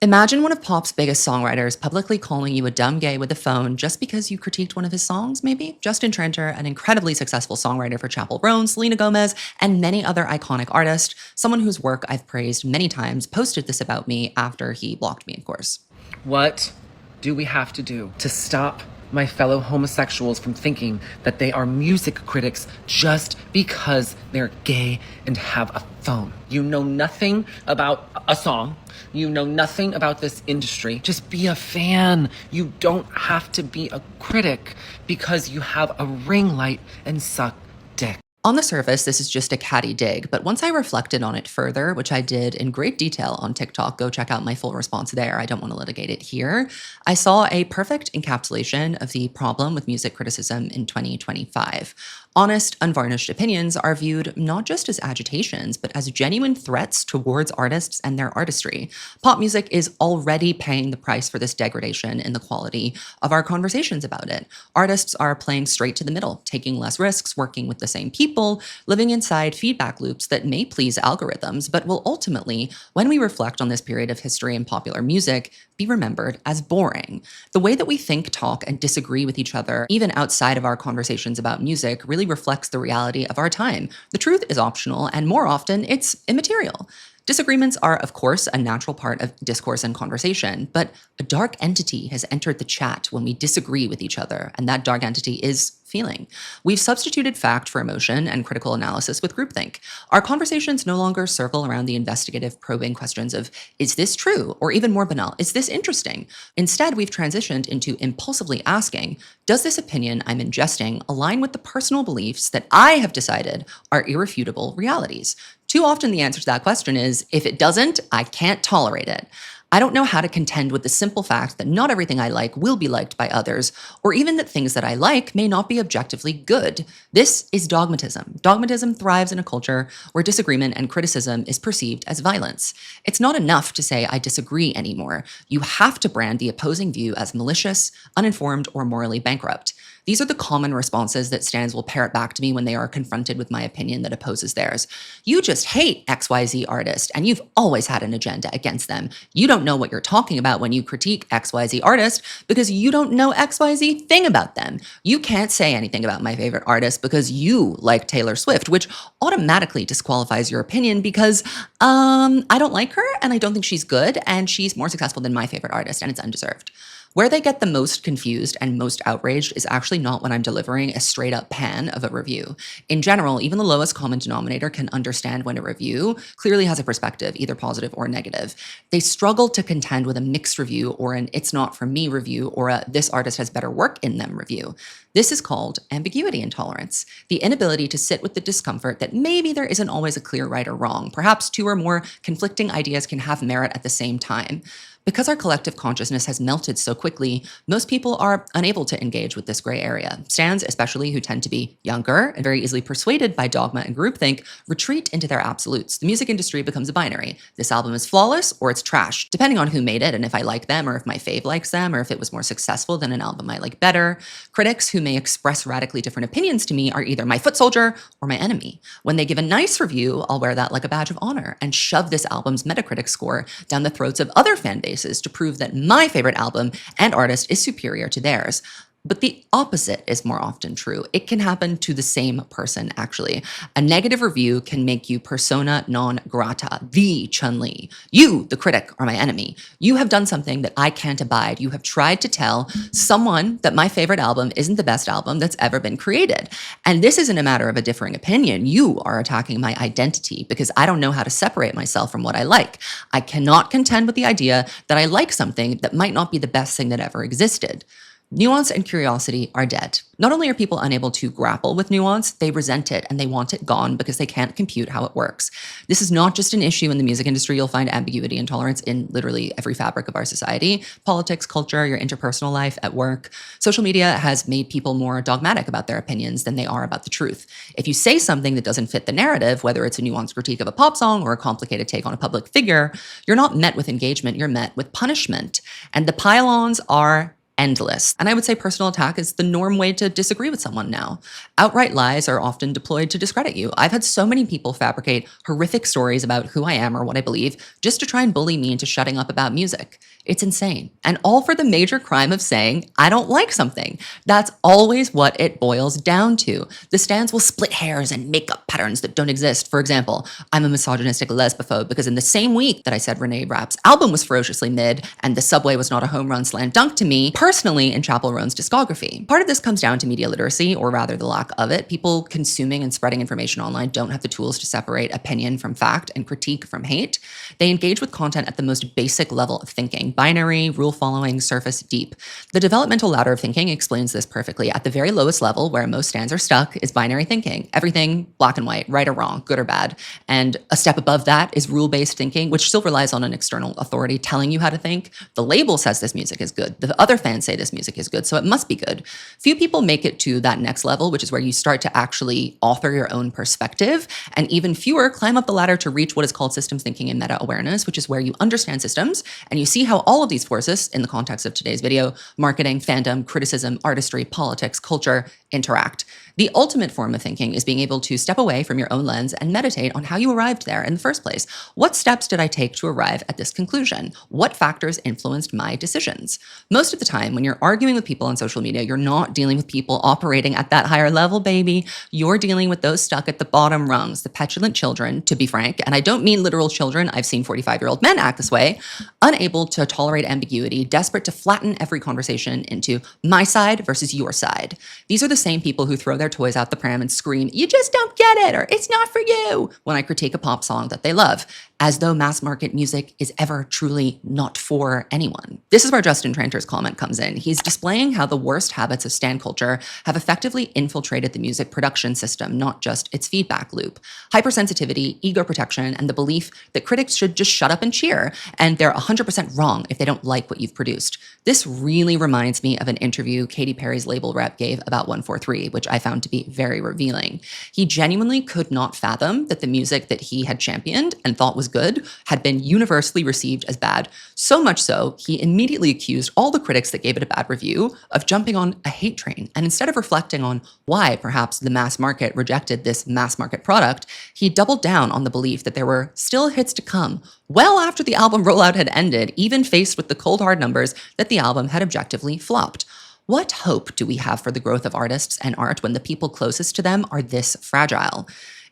Imagine one of pop's biggest songwriters publicly calling you a dumb gay with a phone just because you critiqued one of his songs, maybe? Justin Tranter, an incredibly successful songwriter for Chappell Roan, Selena Gomez, and many other iconic artists, someone whose work I've praised many times, posted this about me after he blocked me, of course. What do we have to do to stop my fellow homosexuals from thinking that they are music critics just because they're gay and have a phone? You know nothing about a song. You know nothing about this industry. Just be a fan. You don't have to be a critic because you have a ring light and suck dick. On the surface, this is just a catty dig, but once I reflected on it further, which I did in great detail on TikTok, go check out my full response there, I don't want to litigate it here, I saw a perfect encapsulation of the problem with music criticism in 2025. Honest, unvarnished opinions are viewed not just as agitations, but as genuine threats towards artists and their artistry. Pop music is already paying the price for this degradation in the quality of our conversations about it. Artists are playing straight to the middle, taking less risks, working with the same people, living inside feedback loops that may please algorithms, but will ultimately, when we reflect on this period of history in popular music, be remembered as boring. The way that we think, talk, and disagree with each other, even outside of our conversations about music, really reflects the reality of our time. The truth is optional, and more often, it's immaterial. Disagreements are, of course, a natural part of discourse and conversation, but a dark entity has entered the chat when we disagree with each other, and that dark entity is feeling. We've substituted fact for emotion and critical analysis with groupthink. Our conversations no longer circle around the investigative, probing questions of, is this true? Or even more banal, is this interesting? Instead, we've transitioned into impulsively asking, does this opinion I'm ingesting align with the personal beliefs that I have decided are irrefutable realities? Too often the answer to that question is, if it doesn't, I can't tolerate it. I don't know how to contend with the simple fact that not everything I like will be liked by others, or even that things that I like may not be objectively good. This is dogmatism. Dogmatism thrives in a culture where disagreement and criticism is perceived as violence. It's not enough to say I disagree anymore. You have to brand the opposing view as malicious, uninformed, or morally bankrupt. These are the common responses that stands will parrot back to me when they are confronted with my opinion that opposes theirs. You just hate XYZ artist, and you've always had an agenda against them. You don't know what you're talking about when you critique XYZ artist because you don't know XYZ thing about them. You can't say anything about my favorite artist because you like Taylor Swift, which automatically disqualifies your opinion because I don't like her and I don't think she's good and she's more successful than my favorite artist and it's undeserved. Where they get the most confused and most outraged is actually not when I'm delivering a straight up pan of a review. In general, even the lowest common denominator can understand when a review clearly has a perspective, either positive or negative. They struggle to contend with a mixed review or an it's not for me review or a this artist has better work in them review. This is called ambiguity intolerance, the inability to sit with the discomfort that maybe there isn't always a clear right or wrong. Perhaps two or more conflicting ideas can have merit at the same time. Because our collective consciousness has melted so quickly, most people are unable to engage with this gray area. Stans, especially who tend to be younger and very easily persuaded by dogma and groupthink, retreat into their absolutes. The music industry becomes a binary. This album is flawless or it's trash, depending on who made it and if I like them or if my fave likes them or if it was more successful than an album I like better. Critics who may express radically different opinions to me are either my foot soldier or my enemy. When they give a nice review, I'll wear that like a badge of honor and shove this album's Metacritic score down the throats of other fan bases to prove that my favorite album and artist is superior to theirs. But the opposite is more often true. It can happen to the same person, actually. A negative review can make you persona non grata, the Chun-Li. You, the critic, are my enemy. You have done something that I can't abide. You have tried to tell someone that my favorite album isn't the best album that's ever been created. And this isn't a matter of a differing opinion. You are attacking my identity because I don't know how to separate myself from what I like. I cannot contend with the idea that I like something that might not be the best thing that ever existed. Nuance and curiosity are dead. Not only are people unable to grapple with nuance, they resent it and they want it gone because they can't compute how it works. This is not just an issue in the music industry. You'll find ambiguity intolerance in literally every fabric of our society: politics, culture, your interpersonal life, at work. Social media has made people more dogmatic about their opinions than they are about the truth. If you say something that doesn't fit the narrative, whether it's a nuanced critique of a pop song or a complicated take on a public figure, you're not met with engagement, you're met with punishment. And the pylons are endless. And I would say personal attack is the norm way to disagree with someone now. Outright lies are often deployed to discredit you. I've had so many people fabricate horrific stories about who I am or what I believe just to try and bully me into shutting up about music. It's insane. And all for the major crime of saying, I don't like something. That's always what it boils down to. The stands will split hairs and make up patterns that don't exist. For example, I'm a misogynistic lesbophobe because in the same week that I said Renee Rapp's album was ferociously mid and The Subway was not a home run slam dunk to me, personally in Chappell Roan's discography. Part of this comes down to media literacy, or rather the lack of it. People consuming and spreading information online don't have the tools to separate opinion from fact and critique from hate. They engage with content at the most basic level of thinking, binary, rule following, surface deep. The developmental ladder of thinking explains this perfectly. At the very lowest level, where most stands are stuck, is binary thinking. Everything black and white, right or wrong, good or bad. And a step above that is rule-based thinking, which still relies on an external authority telling you how to think. The label says this music is good. The other fans say this music is good, so it must be good. Few people make it to that next level, which is where you start to actually author your own perspective, and even fewer climb up the ladder to reach what is called systems thinking and meta-awareness, which is where you understand systems and you see how all of these forces, in the context of today's video, marketing, fandom, criticism, artistry, politics, culture, interact. The ultimate form of thinking is being able to step away from your own lens and meditate on how you arrived there in the first place. What steps did I take to arrive at this conclusion? What factors influenced my decisions? Most of the time, when you're arguing with people on social media, you're not dealing with people operating at that higher level, baby. You're dealing with those stuck at the bottom rungs, the petulant children, to be frank, and I don't mean literal children. I've seen 45-year-old men act this way, unable to tolerate ambiguity, desperate to flatten every conversation into my side versus your side. These are the same people who throw their toys out the pram and scream, "You just don't get it," or "It's not for you," when I critique a pop song that they love, as though mass market music is ever truly not for anyone. This is where Justin Tranter's comment comes in. He's displaying how the worst habits of stan culture have effectively infiltrated the music production system, not just its feedback loop. Hypersensitivity, ego protection, and the belief that critics should just shut up and cheer, and they're 100% wrong if they don't like what you've produced. This really reminds me of an interview Katy Perry's label rep gave about 143, which I found to be very revealing. He genuinely could not fathom that the music that he had championed and thought was good had been universally received as bad. So much so, he immediately accused all the critics that gave it a bad review of jumping on a hate train. And instead of reflecting on why perhaps the mass market rejected this mass market product, he doubled down on the belief that there were still hits to come, well after the album rollout had ended, even faced with the cold hard numbers that the album had objectively flopped. What hope do we have for the growth of artists and art when the people closest to them are this fragile?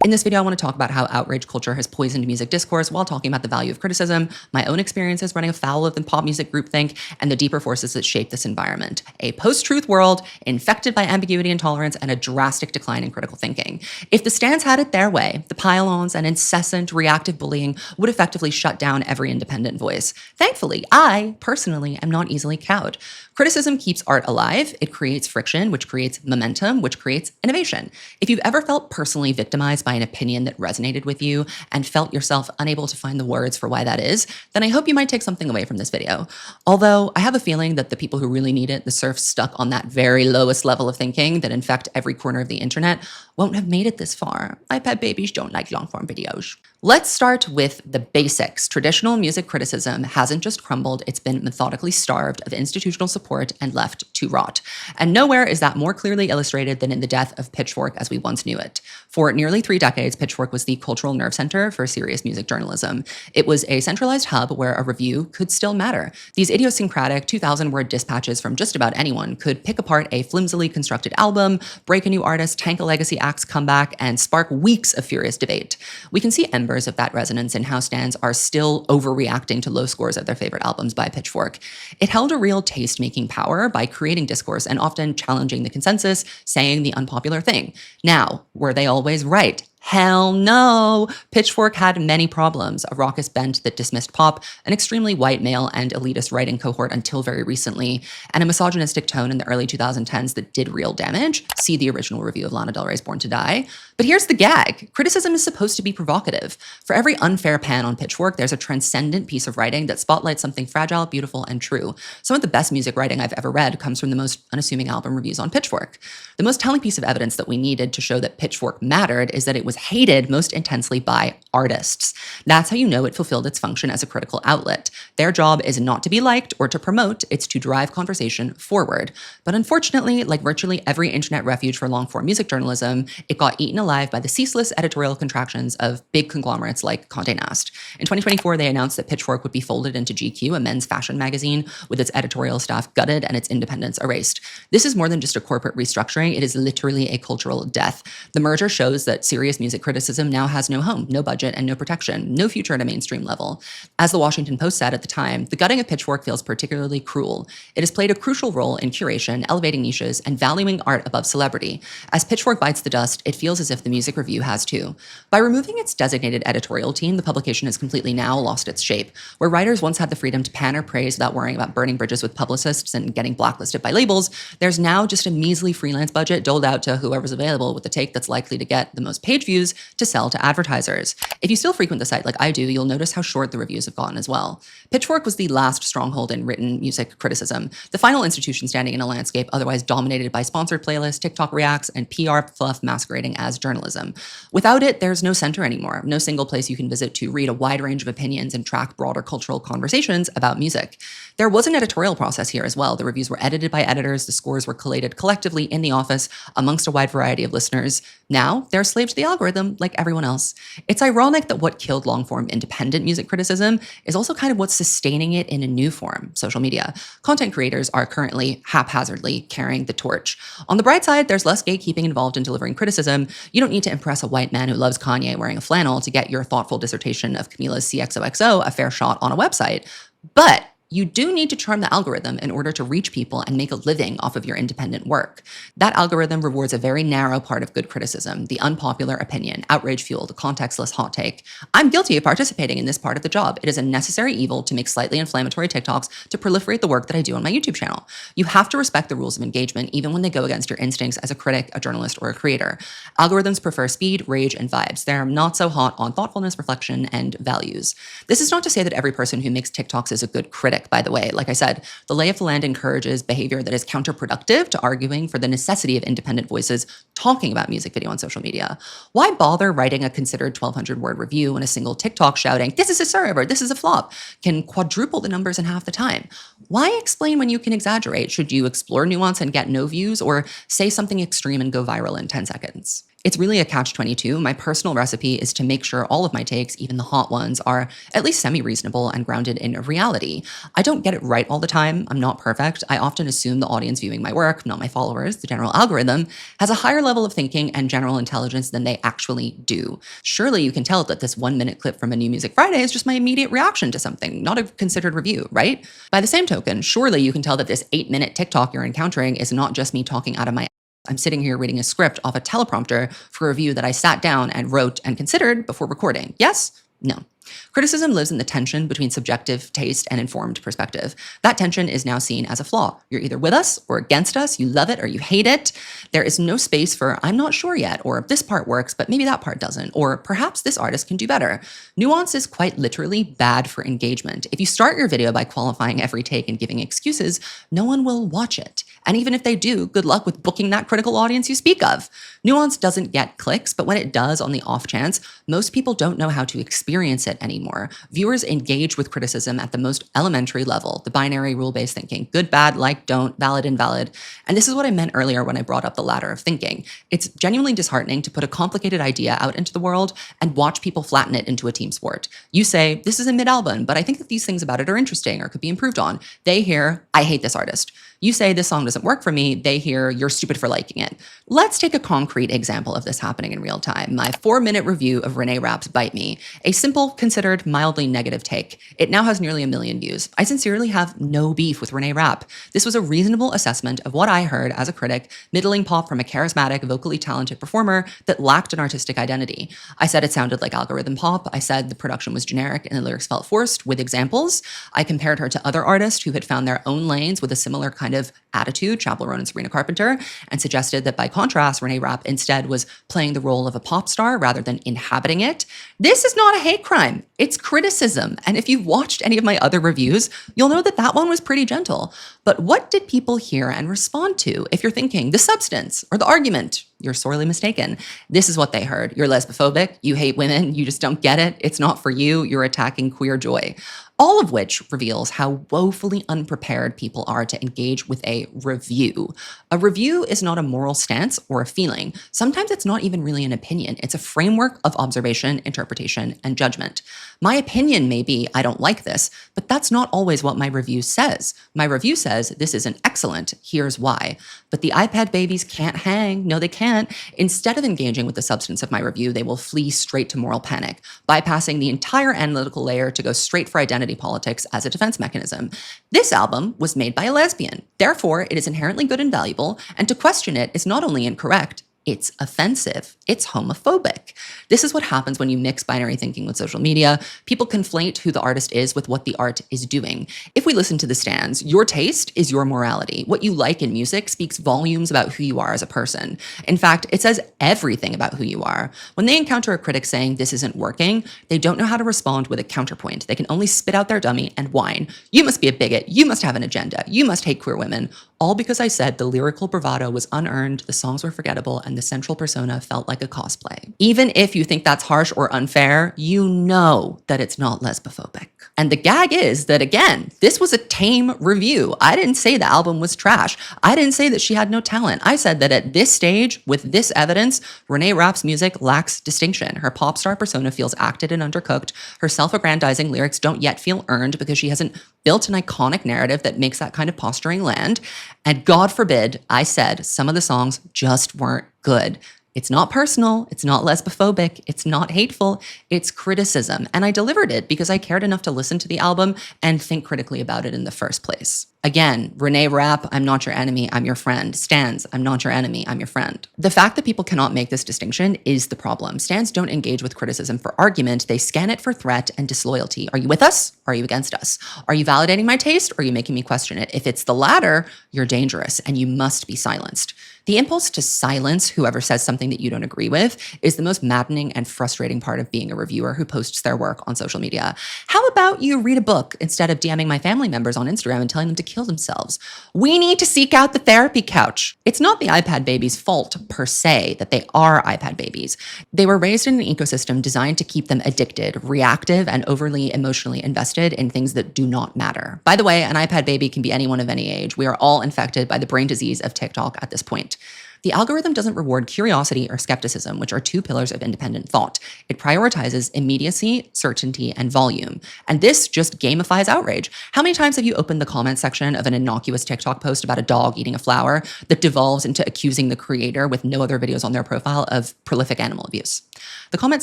In this video, I want to talk about how outrage culture has poisoned music discourse while talking about the value of criticism, my own experiences running afoul of the pop music groupthink, and the deeper forces that shape this environment. A post-truth world infected by ambiguity and intolerance and a drastic decline in critical thinking. If the stans had it their way, the pile-ons and incessant reactive bullying would effectively shut down every independent voice. Thankfully, I, personally, am not easily cowed. Criticism keeps art alive. It creates friction, which creates momentum, which creates innovation. If you've ever felt personally victimized by an opinion that resonated with you and felt yourself unable to find the words for why that is, then I hope you might take something away from this video. Although I have a feeling that the people who really need it, the serfs stuck on that very lowest level of thinking that infect every corner of the internet, won't have made it this far. iPad babies don't like long-form videos. Let's start with the basics. Traditional music criticism hasn't just crumbled, it's been methodically starved of institutional support and left to rot. And nowhere is that more clearly illustrated than in the death of Pitchfork as we once knew it. For nearly 3 decades, Pitchfork was the cultural nerve center for serious music journalism. It was a centralized hub where a review could still matter. These idiosyncratic 2,000-word dispatches from just about anyone could pick apart a flimsily constructed album, break a new artist, tank a legacy act's comeback, and spark weeks of furious debate. We can see embers of that resonance in how stans are still overreacting to low scores of their favorite albums by Pitchfork. It held a real taste-making power by creating discourse and often challenging the consensus, saying the unpopular thing. Now, were they always right? Hell no! Pitchfork had many problems, a raucous bent that dismissed pop, an extremely white male and elitist writing cohort until very recently, and a misogynistic tone in the early 2010s that did real damage. See the original review of Lana Del Rey's Born to Die. But here's the gag. Criticism is supposed to be provocative. For every unfair pan on Pitchfork, there's a transcendent piece of writing that spotlights something fragile, beautiful, and true. Some of the best music writing I've ever read comes from the most unassuming album reviews on Pitchfork. The most telling piece of evidence that we needed to show that Pitchfork mattered is that it was was hated most intensely by artists. That's how you know it fulfilled its function as a critical outlet. Their job is not to be liked or to promote, it's to drive conversation forward. But unfortunately, like virtually every internet refuge for long-form music journalism, it got eaten alive by the ceaseless editorial contractions of big conglomerates like Condé Nast. In 2024, they announced that Pitchfork would be folded into GQ, a men's fashion magazine, with its editorial staff gutted and its independence erased. This is more than just a corporate restructuring, it is literally a cultural death. The merger shows that serious music criticism now has no home, no budget, and no protection, no future at a mainstream level. As the Washington Post said at the time, the gutting of Pitchfork feels particularly cruel. It has played a crucial role in curation, elevating niches, and valuing art above celebrity. As Pitchfork bites the dust, it feels as if the music review has too. By removing its designated editorial team, the publication has completely now lost its shape. Where writers once had the freedom to pan or praise without worrying about burning bridges with publicists and getting blacklisted by labels, there's now just a measly freelance budget doled out to whoever's available with the take that's likely to get the most page views to sell to advertisers. If you still frequent the site like I do, you'll notice how short the reviews have gotten as well. Pitchfork was the last stronghold in written music criticism, the final institution standing in a landscape otherwise dominated by sponsored playlists, TikTok reacts, and PR fluff masquerading as journalism. Without it, there's no center anymore, no single place you can visit to read a wide range of opinions and track broader cultural conversations about music. There was an editorial process here as well. The reviews were edited by editors, the scores were collated collectively in the office amongst a wide variety of listeners. Now, they're slaves to the algorithm like everyone else. It's ironic that what killed long-form independent music criticism is also kind of what's sustaining it in a new form, social media. Content creators are currently haphazardly carrying the torch. On the bright side, there's less gatekeeping involved in delivering criticism. You don't need to impress a white man who loves Kanye wearing a flannel to get your thoughtful dissertation of Camila's CXOXO a fair shot on a website. But you do need to charm the algorithm in order to reach people and make a living off of your independent work. That algorithm rewards a very narrow part of good criticism, the unpopular opinion, outrage-fueled, contextless hot take. I'm guilty of participating in this part of the job. It is a necessary evil to make slightly inflammatory TikToks to proliferate the work that I do on my YouTube channel. You have to respect the rules of engagement, even when they go against your instincts as a critic, a journalist, or a creator. Algorithms prefer speed, rage, and vibes. They're not so hot on thoughtfulness, reflection, and values. This is not to say that every person who makes TikToks is a good critic, by the way. Like I said, the lay of the land encourages behavior that is counterproductive to arguing for the necessity of independent voices talking about music video on social media. Why bother writing a considered 1,200-word review when a single TikTok shouting, "This is a server, this is a flop," can quadruple the numbers in half the time? Why explain when you can exaggerate? Should you explore nuance and get no views, or say something extreme and go viral in 10 seconds? It's really a catch-22. My personal recipe is to make sure all of my takes, even the hot ones, are at least semi-reasonable and grounded in reality. I don't get it right all the time. I'm not perfect. I often assume the audience viewing my work, not my followers, the general algorithm, has a higher level of thinking and general intelligence than they actually do. Surely you can tell that this 1-minute clip from a New Music Friday is just my immediate reaction to something, not a considered review, right? By the same token, surely you can tell that this 8-minute TikTok you're encountering is not just me talking out of my I'm sitting here reading a script off a teleprompter for a review that I sat down and wrote and considered before recording. Yes? No. Criticism lives in the tension between subjective taste and informed perspective. That tension is now seen as a flaw. You're either with us or against us. You love it or you hate it. There is no space for "I'm not sure yet," or "this part works, but maybe that part doesn't," or "perhaps this artist can do better." Nuance is quite literally bad for engagement. If you start your video by qualifying every take and giving excuses, no one will watch it. And even if they do, good luck with booking that critical audience you speak of. Nuance doesn't get clicks, but when it does, on the off chance, most people don't know how to experience it anymore. Viewers engage with criticism at the most elementary level, the binary rule-based thinking: good, bad, like, don't, valid, invalid. And this is what I meant earlier when I brought up the ladder of thinking. It's genuinely disheartening to put a complicated idea out into the world and watch people flatten it into a team sport. You say, "This is a mid-album, but I think that these things about it are interesting or could be improved on." They hear, "I hate this artist." You say, "This song doesn't work for me." They hear, "You're stupid for liking it." Let's take a concrete example of this happening in real time. My 4-minute review of Renee Rapp's Bite Me, a simple, considered, mildly negative take. It now has nearly 1 million views. I sincerely have no beef with Renee Rapp. This was a reasonable assessment of what I heard as a critic, middling pop from a charismatic, vocally talented performer that lacked an artistic identity. I said it sounded like algorithm pop. I said the production was generic and the lyrics felt forced, with examples. I compared her to other artists who had found their own lanes with a similar kind of attitude, Chapel Roan and Sabrina Carpenter, and suggested that by contrast, Renee Rapp instead was playing the role of a pop star rather than inhabiting it. This is not a hate crime. It's criticism. And if you've watched any of my other reviews, you'll know that that one was pretty gentle. But what did people hear and respond to? If you're thinking the substance or the argument You're sorely mistaken. This is what they heard. You're lesbophobic. You hate women. You just don't get it. It's not for you. You're attacking queer joy. All of which reveals how woefully unprepared people are to engage with a review. A review is not a moral stance or a feeling. Sometimes it's not even really an opinion. It's a framework of observation, interpretation, and judgment. My opinion may be, I don't like this, but that's not always what my review says. My review says, this isn't excellent. Here's why. But the iPad babies can't hang. No, they can't. Instead of engaging with the substance of my review, they will flee straight to moral panic, bypassing the entire analytical layer to go straight for identity politics as a defense mechanism. This album was made by a lesbian. Therefore, it is inherently good and valuable, and to question it is not only incorrect, it's offensive. It's homophobic. This is what happens when you mix binary thinking with social media. People conflate who the artist is with what the art is doing. If we listen to the stands, your taste is your morality. What you like in music speaks volumes about who you are as a person. In fact, it says everything about who you are. When they encounter a critic saying this isn't working, they don't know how to respond with a counterpoint. They can only spit out their dummy and whine. You must be a bigot. You must have an agenda. You must hate queer women. All because I said the lyrical bravado was unearned, the songs were forgettable, and the central persona felt like a cosplay. Even if you think that's harsh or unfair, you know that it's not lesbophobic. And the gag is that, again, this was a tame review. I didn't say the album was trash. I didn't say that she had no talent. I said that at this stage, with this evidence, Renee Rapp's music lacks distinction. Her pop star persona feels acted and undercooked. Her self-aggrandizing lyrics don't yet feel earned because she hasn't built an iconic narrative that makes that kind of posturing land. And God forbid, I said some of the songs just weren't good. It's not personal. It's not lesbophobic. It's not hateful. It's criticism. And I delivered it because I cared enough to listen to the album and think critically about it in the first place. Again, Renee Rapp, I'm not your enemy, I'm your friend. Stans, I'm not your enemy, I'm your friend. The fact that people cannot make this distinction is the problem. Stans don't engage with criticism for argument. They scan it for threat and disloyalty. Are you with us? Are you against us? Are you validating my taste or are you making me question it? If it's the latter, you're dangerous and you must be silenced. The impulse to silence whoever says something that you don't agree with is the most maddening and frustrating part of being a reviewer who posts their work on social media. How about you read a book instead of DMing my family members on Instagram and telling them to kill themselves? We need to seek out the therapy couch. It's not the iPad babies' fault per se that they are iPad babies. They were raised in an ecosystem designed to keep them addicted, reactive, and overly emotionally invested in things that do not matter. By the way, an iPad baby can be anyone of any age. We are all infected by the brain disease of TikTok at this point. The algorithm doesn't reward curiosity or skepticism, which are two pillars of independent thought. It prioritizes immediacy, certainty, and volume. And this just gamifies outrage. How many times have you opened the comment section of an innocuous TikTok post about a dog eating a flower that devolves into accusing the creator with no other videos on their profile of prolific animal abuse? The comment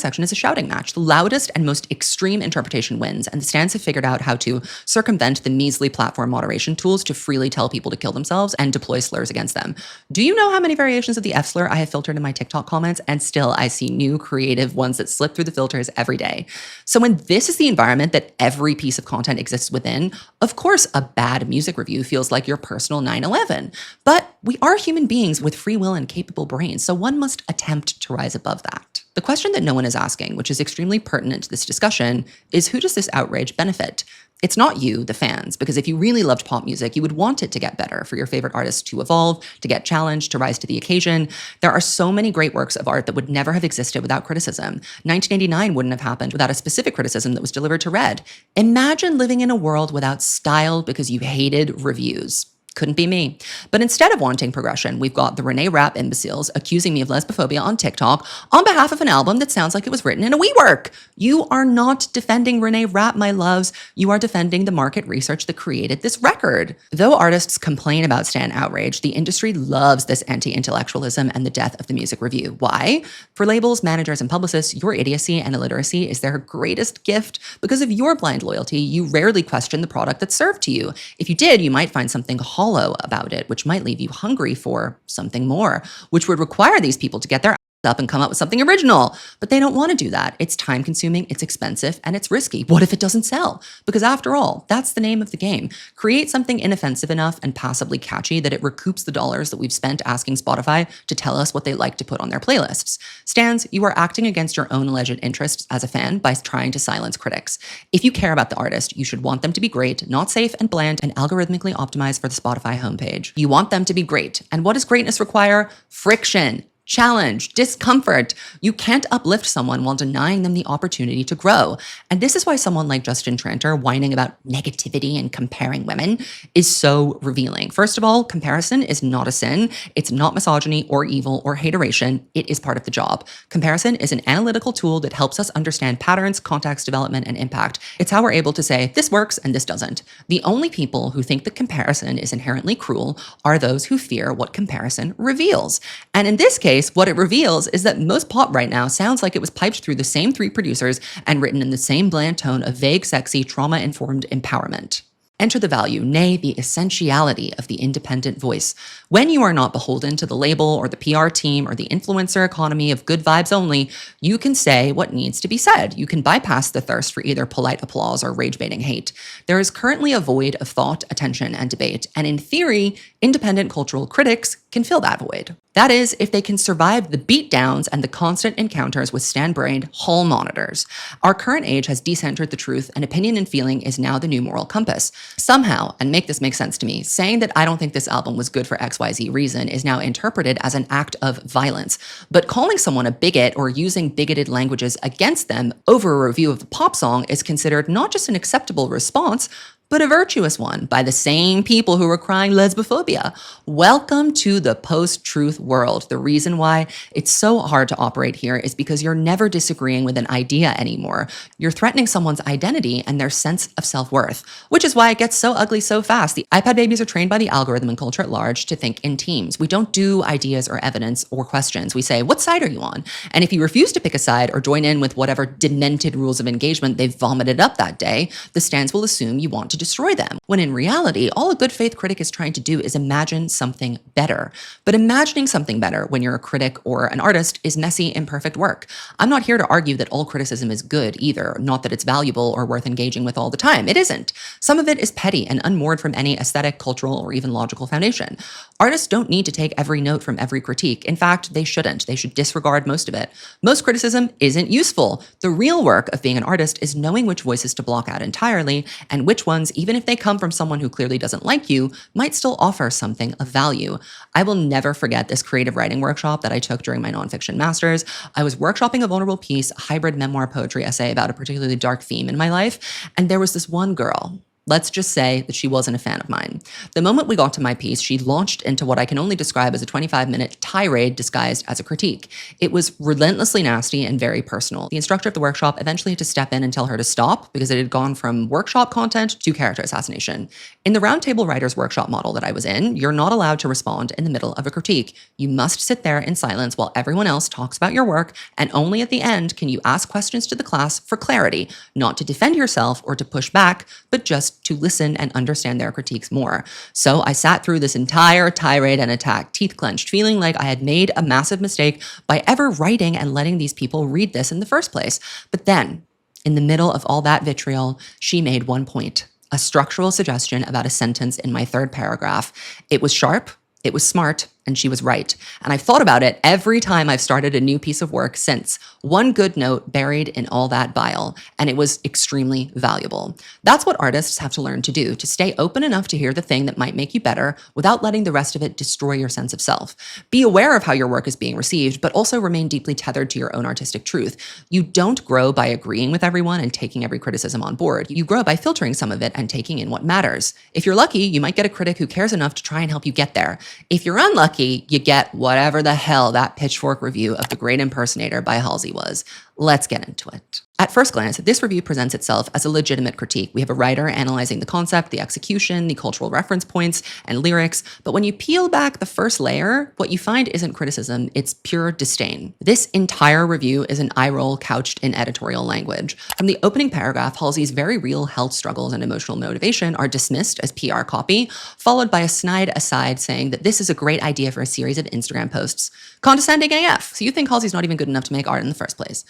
section is a shouting match. The loudest and most extreme interpretation wins, and the stands have figured out how to circumvent the measly platform moderation tools to freely tell people to kill themselves and deploy slurs against them. Do you know how many variations of the F slur I have filtered in my TikTok comments? And still, I see new creative ones that slip through the filters every day. So when this is the environment that every piece of content exists within, of course, a bad music review feels like your personal 9/11. But we are human beings with free will and capable brains, so one must attempt to rise above that. The question that no one is asking, which is extremely pertinent to this discussion, is who does this outrage benefit? It's not you, the fans, because if you really loved pop music, you would want it to get better, for your favorite artists to evolve, to get challenged, to rise to the occasion. There are so many great works of art that would never have existed without criticism. 1989 wouldn't have happened without a specific criticism that was delivered to Red. Imagine living in a world without style because you hated reviews. Couldn't be me. But instead of wanting progression, we've got the Renee Rapp imbeciles accusing me of lesbophobia on TikTok on behalf of an album that sounds like it was written in a WeWork. You are not defending Renee Rapp, my loves. You are defending the market research that created this record. Though artists complain about stan outrage, the industry loves this anti-intellectualism and the death of the music review. Why? For labels, managers, and publicists, your idiocy and illiteracy is their greatest gift. Because of your blind loyalty, you rarely question the product that's served to you. If you did, you might find something hollow about it, which might leave you hungry for something more, which would require these people to get their up and come up with something original. But they don't want to do that. It's time consuming, it's expensive, and it's risky. What if it doesn't sell? Because after all, that's the name of the game. Create something inoffensive enough and passably catchy that it recoups the dollars that we've spent asking Spotify to tell us what they like to put on their playlists. Stans, you are acting against your own alleged interests as a fan by trying to silence critics. If you care about the artist, you should want them to be great, not safe and bland, and algorithmically optimized for the Spotify homepage. You want them to be great. And what does greatness require? Friction. challenge, discomfort. You can't uplift someone while denying them the opportunity to grow. And this is why someone like Justin Tranter whining about negativity and comparing women is so revealing. First of all, comparison is not a sin. It's not misogyny or evil or hateration. It is part of the job. Comparison is an analytical tool that helps us understand patterns, context, development, and impact. It's how we're able to say this works and this doesn't. The only people who think that comparison is inherently cruel are those who fear what comparison reveals. And in this case, what it reveals is that most pop right now sounds like it was piped through the same three producers and written in the same bland tone of vague, sexy, trauma-informed empowerment. Enter the value, nay, the essentiality of the independent voice. When you are not beholden to the label or the PR team or the influencer economy of good vibes only, you can say what needs to be said. You can bypass the thirst for either polite applause or rage-baiting hate. There is currently a void of thought, attention, and debate, and in theory, independent cultural critics can fill that void. That is, if they can survive the beatdowns and the constant encounters with stand-brained hall monitors. Our current age has decentered the truth, and opinion and feeling is now the new moral compass. Somehow, and make this make sense to me, saying that I don't think this album was good for XYZ reason is now interpreted as an act of violence. But calling someone a bigot or using bigoted languages against them over a review of a pop song is considered not just an acceptable response, but a virtuous one by the same people who were crying lesbophobia. Welcome to the post-truth world. The reason why it's so hard to operate here is because you're never disagreeing with an idea anymore. You're threatening someone's identity and their sense of self-worth, which is why it gets so ugly so fast. The iPad babies are trained by the algorithm and culture at large to think in teams. We don't do ideas or evidence or questions. We say, what side are you on? And if you refuse to pick a side or join in with whatever demented rules of engagement they've vomited up that day, the stands will assume you want to destroy them, when in reality, all a good faith critic is trying to do is imagine something better. But imagining something better when you're a critic or an artist is messy, imperfect work. I'm not here to argue that all criticism is good either, not that it's valuable or worth engaging with all the time. It isn't. Some of it is petty and unmoored from any aesthetic, cultural, or even logical foundation. Artists don't need to take every note from every critique. In fact, they shouldn't. They should disregard most of it. Most criticism isn't useful. The real work of being an artist is knowing which voices to block out entirely and which ones, even if they come from someone who clearly doesn't like you, might still offer something of value. I will never forget this creative writing workshop that I took during my nonfiction master's. I was workshopping a vulnerable piece, a hybrid memoir poetry essay about a particularly dark theme in my life, and there was this one girl. Let's just say that she wasn't a fan of mine. The moment we got to my piece, she launched into what I can only describe as a 25-minute tirade disguised as a critique. It was relentlessly nasty and very personal. The instructor of the workshop eventually had to step in and tell her to stop because it had gone from workshop content to character assassination. In the Roundtable Writers Workshop model that I was in, you're not allowed to respond in the middle of a critique. You must sit there in silence while everyone else talks about your work, and only at the end can you ask questions to the class for clarity, not to defend yourself or to push back, but just to listen and understand their critiques more. So I sat through this entire tirade and attack, teeth clenched, feeling like I had made a massive mistake by ever writing and letting these people read this in the first place. But then, in the middle of all that vitriol, she made one point, a structural suggestion about a sentence in my third paragraph. It was sharp, it was smart, and she was right. And I've thought about it every time I've started a new piece of work since. One good note buried in all that bile, and it was extremely valuable. That's what artists have to learn to do, to stay open enough to hear the thing that might make you better without letting the rest of it destroy your sense of self. Be aware of how your work is being received, but also remain deeply tethered to your own artistic truth. You don't grow by agreeing with everyone and taking every criticism on board. You grow by filtering some of it and taking in what matters. If you're lucky, you might get a critic who cares enough to try and help you get there. If you're unlucky, you get whatever the hell that pitchfork review of The Great Impersonator by Halsey was. Let's get into it. At first glance, this review presents itself as a legitimate critique. We have a writer analyzing the concept, the execution, the cultural reference points, and lyrics. But when you peel back the first layer, what you find isn't criticism, it's pure disdain. This entire review is an eye roll couched in editorial language. From the opening paragraph, Halsey's very real health struggles and emotional motivation are dismissed as PR copy, followed by a snide aside saying that this is a great idea for a series of Instagram posts. Condescending AF. So you think Halsey's not even good enough to make art in the first place.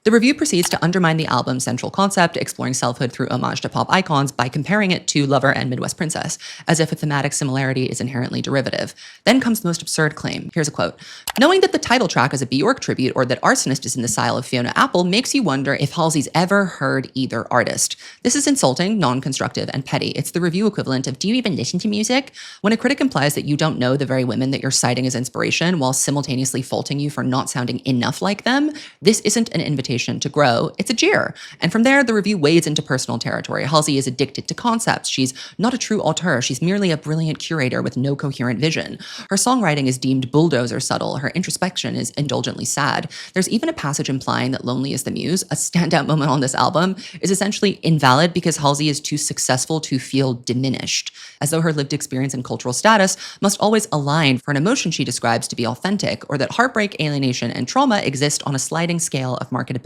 The review proceeds to undermine the album's central concept, exploring selfhood through homage to pop icons by comparing it to Lover and Midwest Princess, as if a thematic similarity is inherently derivative. Then comes the most absurd claim. Here's a quote. Knowing that the title track is a Bjork tribute or that Arsonist is in the style of Fiona Apple makes you wonder if Halsey's ever heard either artist. This is insulting, non-constructive, and petty. It's the review equivalent of, do you even listen to music? When a critic implies that you don't know the very women that you're citing as inspiration while simultaneously faulting you for not sounding enough like them, this isn't an invitation to grow, it's a jeer. And from there, the review wades into personal territory. Halsey is addicted to concepts. She's not a true auteur. She's merely a brilliant curator with no coherent vision. Her songwriting is deemed bulldozer subtle. Her introspection is indulgently sad. There's even a passage implying that Lonely is the Muse, a standout moment on this album, is essentially invalid because Halsey is too successful to feel diminished, as though her lived experience and cultural status must always align for an emotion she describes to be authentic, or that heartbreak, alienation, and trauma exist on a sliding scale of marketability.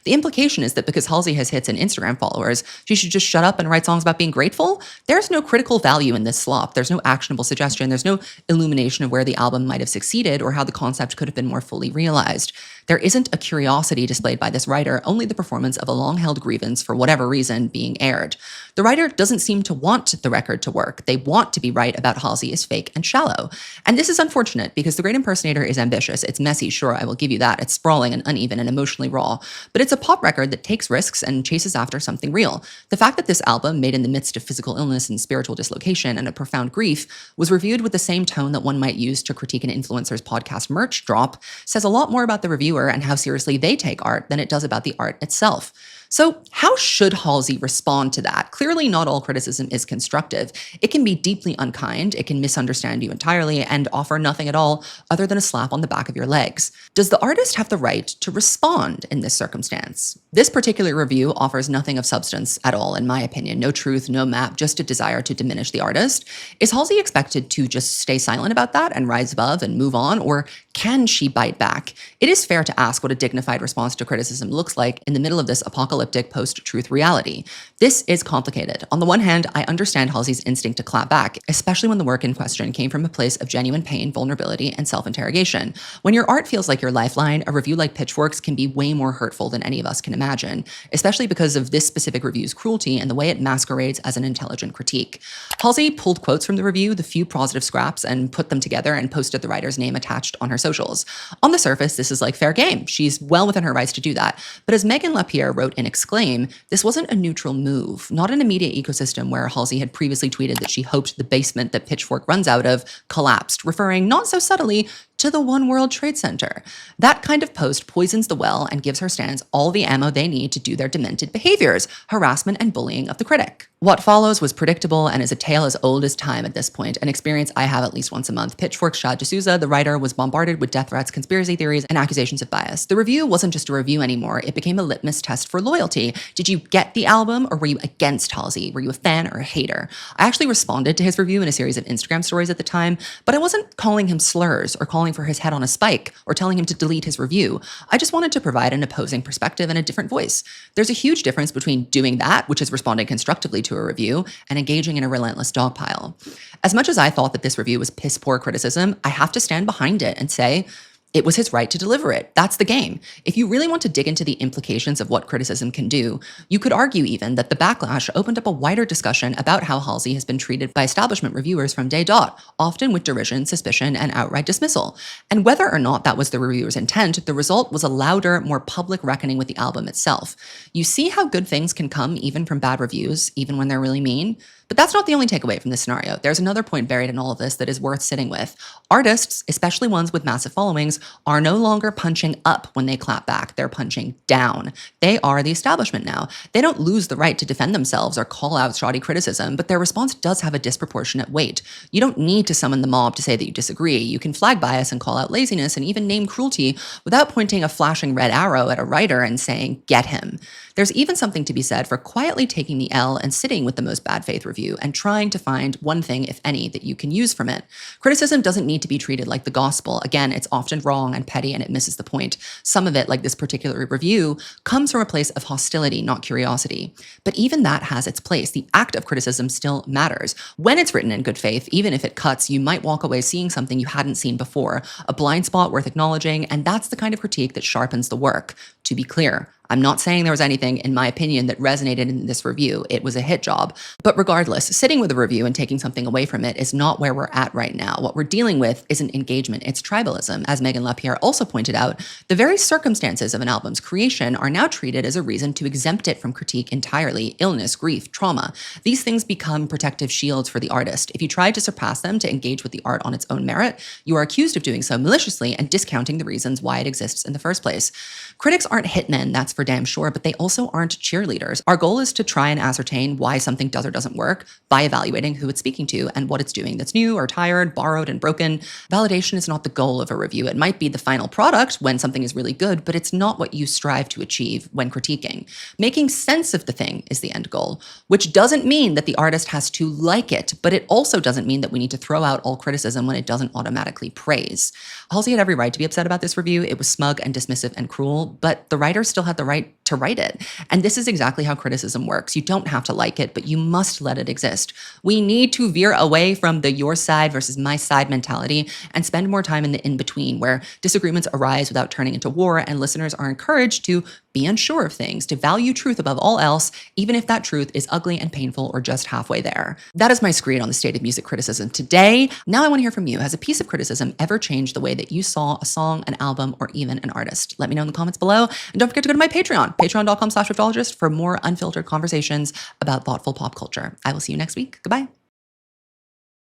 The implication is that because Halsey has hits and Instagram followers, she should just shut up and write songs about being grateful. There's no critical value in this slop. There's no actionable suggestion. There's no illumination of where the album might have succeeded or how the concept could have been more fully realized. There isn't a curiosity displayed by this writer, only the performance of a long-held grievance for whatever reason being aired. The writer doesn't seem to want the record to work. They want to be right about Halsey is fake and shallow. And this is unfortunate because The Great Impersonator is ambitious. It's messy, sure, I will give you that. It's sprawling and uneven and emotionally raw. But it's a pop record that takes risks and chases after something real. The fact that this album, made in the midst of physical illness and spiritual dislocation and a profound grief, was reviewed with the same tone that one might use to critique an influencer's podcast merch drop, says a lot more about the reviewer and how seriously they take art than it does about the art itself. So how should Halsey respond to that? Clearly, not all criticism is constructive. It can be deeply unkind, it can misunderstand you entirely, and offer nothing at all other than a slap on the back of your legs. Does the artist have the right to respond in this circumstance? This particular review offers nothing of substance at all, in my opinion. No truth, no map, just a desire to diminish the artist. Is Halsey expected to just stay silent about that and rise above and move on, or can she bite back? It is fair to ask what a dignified response to criticism looks like in the middle of this apocalyptic post-truth reality. This is complicated. On the one hand, I understand Halsey's instinct to clap back, especially when the work in question came from a place of genuine pain, vulnerability, and self-interrogation. When your art feels like your lifeline, a review like Pitchfork's can be way more hurtful than any of us can imagine, especially because of this specific review's cruelty and the way it masquerades as an intelligent critique. Halsey pulled quotes from the review, the few positive scraps, and put them together and posted the writer's name attached on her socials. On the surface, this is like fair game. She's well within her rights to do that. But as Megan LaPierre wrote in Exclaim, this wasn't a neutral move, not in a media ecosystem where Halsey had previously tweeted that she hoped the basement that Pitchfork runs out of collapsed, referring not so subtly to the One World Trade Center. That kind of post poisons the well and gives her stands all the ammo they need to do their demented behaviors, harassment and bullying of the critic. What follows was predictable and is a tale as old as time at this point, an experience I have at least once a month. Pitchfork's Shad D'Souza, the writer, was bombarded with death threats, conspiracy theories, and accusations of bias. The review wasn't just a review anymore, it became a litmus test for loyalty. Did you get the album or were you against Halsey? Were you a fan or a hater? I actually responded to his review in a series of Instagram stories at the time, but I wasn't calling him slurs or calling for his head on a spike or telling him to delete his review. I just wanted to provide an opposing perspective and a different voice. There's a huge difference between doing that, which is responding constructively to a review, and engaging in a relentless dogpile. As much as I thought that this review was piss poor criticism, I have to stand behind it and say, it was his right to deliver it. That's the game. If you really want to dig into the implications of what criticism can do, you could argue even that the backlash opened up a wider discussion about how Halsey has been treated by establishment reviewers from day dot, often with derision, suspicion, and outright dismissal. And whether or not that was the reviewer's intent, the result was a louder, more public reckoning with the album itself. You see how good things can come even from bad reviews, even when they're really mean? But that's not the only takeaway from this scenario. There's another point buried in all of this that is worth sitting with. Artists, especially ones with massive followings, are no longer punching up when they clap back. They're punching down. They are the establishment now. They don't lose the right to defend themselves or call out shoddy criticism, but their response does have a disproportionate weight. You don't need to summon the mob to say that you disagree. You can flag bias and call out laziness and even name cruelty without pointing a flashing red arrow at a writer and saying, get him. There's even something to be said for quietly taking the L and sitting with the most bad faith review and trying to find one thing, if any, that you can use from it. Criticism doesn't need to be treated like the gospel. Again, it's often wrong and petty and it misses the point. Some of it, like this particular review, comes from a place of hostility, not curiosity. But even that has its place. The act of criticism still matters. When it's written in good faith, even if it cuts, you might walk away seeing something you hadn't seen before, a blind spot worth acknowledging, and that's the kind of critique that sharpens the work. To be clear, I'm not saying there was anything, in my opinion, that resonated in this review. It was a hit job. But regardless, sitting with a review and taking something away from it is not where we're at right now. What we're dealing with isn't engagement, it's tribalism. As Megan LaPierre also pointed out, the very circumstances of an album's creation are now treated as a reason to exempt it from critique entirely. Illness, grief, trauma. These things become protective shields for the artist. If you try to surpass them to engage with the art on its own merit, you are accused of doing so maliciously and discounting the reasons why it exists in the first place. Critics aren't hitmen, that's for damn sure, but they also aren't cheerleaders. Our goal is to try and ascertain why something does or doesn't work by evaluating who it's speaking to and what it's doing that's new or tired, borrowed, and broken. Validation is not the goal of a review. It might be the final product when something is really good, but it's not what you strive to achieve when critiquing. Making sense of the thing is the end goal, which doesn't mean that the artist has to like it, but it also doesn't mean that we need to throw out all criticism when it doesn't automatically praise. Halsey had every right to be upset about this review. It was smug and dismissive and cruel, but the writer still had the right to write it. And this is exactly how criticism works. You don't have to like it, but you must let it exist. We need to veer away from the your side versus my side mentality and spend more time in the in-between, where disagreements arise without turning into war and listeners are encouraged to be unsure of things, to value truth above all else, even if that truth is ugly and painful or just halfway there. That is my screed on the state of music criticism today. Now I want to hear from you. Has a piece of criticism ever changed the way that you saw a song, an album, or even an artist? Let me know in the comments below. And don't forget to go to my Patreon, patreon.com/riftologist, for more unfiltered conversations about thoughtful pop culture. I will see you next week. Goodbye.